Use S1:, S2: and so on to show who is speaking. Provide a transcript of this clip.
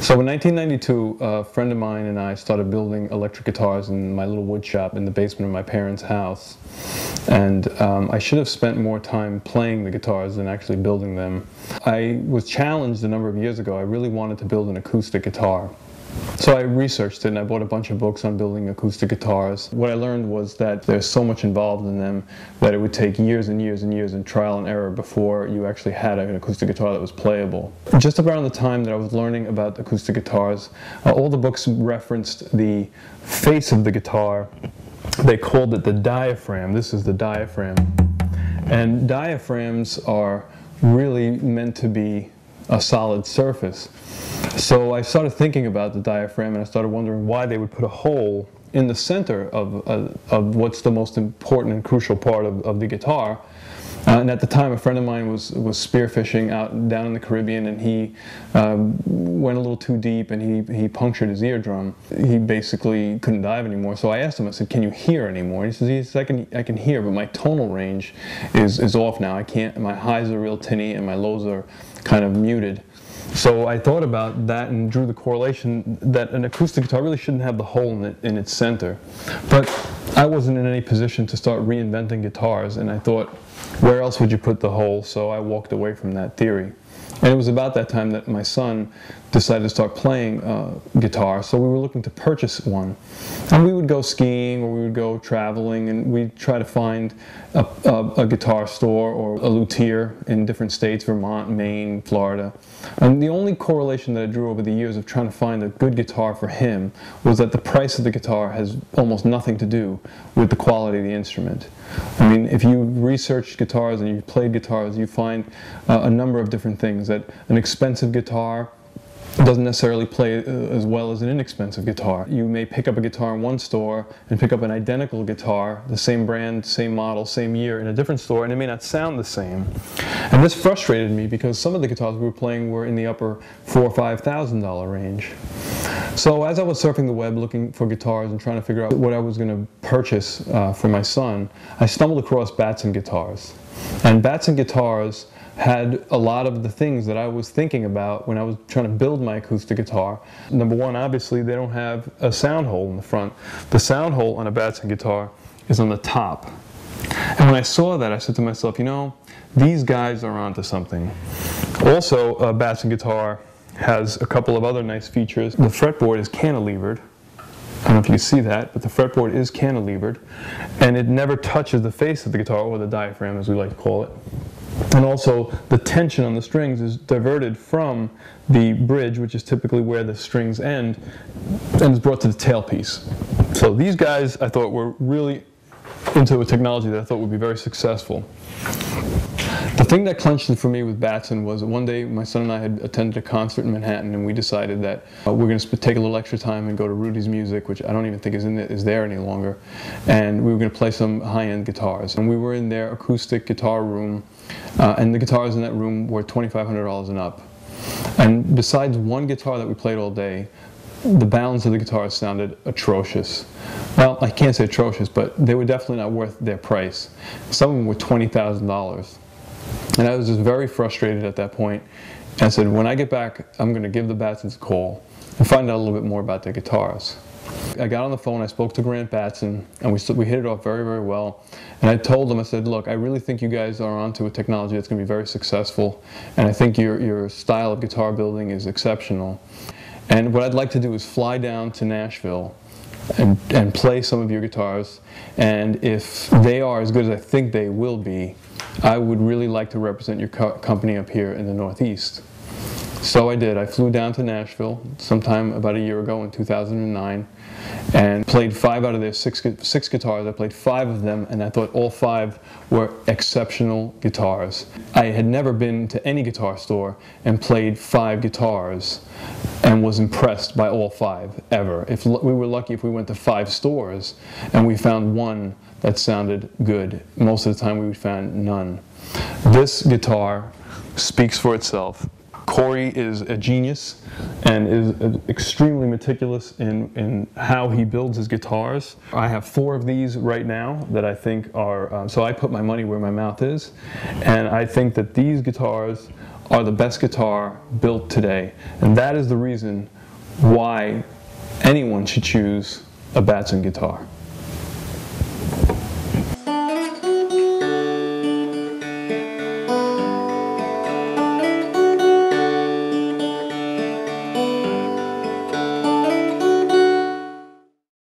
S1: So in 1992, a friend of mine and I started building electric guitars in my little wood shop in the basement of my parents' house. And I should have spent more time playing the guitars than actually building them. I was challenged a number of years ago. I really wanted to build an acoustic guitar. So I researched it and I bought a bunch of books on building acoustic guitars. What I learned was that there's so much involved in them that it would take years and years and years of trial and error before you actually had an acoustic guitar that was playable. Just around the time that I was learning about acoustic guitars, all the books referenced the face of the guitar. They called it the diaphragm. This is the diaphragm. And diaphragms are really meant to be a solid surface. So I started thinking about the diaphragm and I started wondering why they would put a hole in the center of what's the most important and crucial part of the guitar. And at the time, a friend of mine was spearfishing out down in the Caribbean, and he went a little too deep and he punctured his eardrum. He basically couldn't dive anymore. So I asked him, I said, "Can you hear anymore?" And he says, "Yes, I can hear, but my tonal range is off now. I can't. My highs are real tinny and my lows are kind of muted." So I thought about that and drew the correlation that an acoustic guitar really shouldn't have the hole in its center. But I wasn't in any position to start reinventing guitars, and I thought, where else would you put the hole? So I walked away from that theory. And it was about that time that my son decided to start playing guitar, so we were looking to purchase one. And we would go skiing or we would go traveling, and we'd try to find a guitar store or a luthier in different states, Vermont, Maine, Florida. And the only correlation that I drew over the years of trying to find a good guitar for him was that the price of the guitar has almost nothing to do with the quality of the instrument. I mean, if you research guitars and you've played guitars, you find a number of different things. That an expensive guitar doesn't necessarily play as well as an inexpensive guitar. You may pick up a guitar in one store and pick up an identical guitar, the same brand, same model, same year, in a different store, and it may not sound the same. And this frustrated me because some of the guitars we were playing were in the upper $4,000 or $5,000 range. So as I was surfing the web looking for guitars and trying to figure out what I was going to purchase for my son, I stumbled across Batson Guitars. And Batson Guitars had a lot of the things that I was thinking about when I was trying to build my acoustic guitar. Number one, obviously, they don't have a sound hole in the front. The sound hole on a Batson guitar is on the top. And when I saw that, I said to myself, you know, these guys are onto something. Also, a Batson guitar has a couple of other nice features. The fretboard is cantilevered. I don't know if you can see that, but the fretboard is cantilevered, and it never touches the face of the guitar, or the diaphragm as we like to call it. And also, the tension on the strings is diverted from the bridge, which is typically where the strings end, and is brought to the tailpiece. So these guys, I thought, were really into a technology that I thought would be very successful. The thing that clinched it for me with Batson was that one day my son and I had attended a concert in Manhattan, and we decided that we're going to take a little extra time and go to Rudy's Music, which I don't even think is there any longer, and we were going to play some high-end guitars. And we were in their acoustic guitar room, and the guitars in that room were $2,500 and up. And besides one guitar that we played all day, the balance of the guitars sounded atrocious. Well, I can't say atrocious, but they were definitely not worth their price. Some of them were $20,000. And I was just very frustrated at that point. And I said, when I get back, I'm going to give the Batsons a call and find out a little bit more about their guitars. I got on the phone, I spoke to Grant Batson, and we hit it off very, very well. And I told him, I said, look, I really think you guys are onto a technology that's going to be very successful, and I think your style of guitar building is exceptional. And what I'd like to do is fly down to Nashville and play some of your guitars, and if they are as good as I think they will be, I would really like to represent your company up here in the Northeast. So I did. I flew down to Nashville sometime about a year ago in 2009 and played 5 out of their six guitars. I played 5 of them, and I thought all 5 were exceptional guitars. I had never been to any guitar store and played 5 guitars and was impressed by all 5 ever. If we were lucky if we went to 5 stores and we found one that sounded good. Most of the time we found none. This guitar speaks for itself. Corey is a genius and is extremely meticulous in how he builds his guitars. I have 4 of these right now that I think are, so I put my money where my mouth is, and I think that these guitars are the best guitar built today. And that is the reason why anyone should choose a Batson guitar.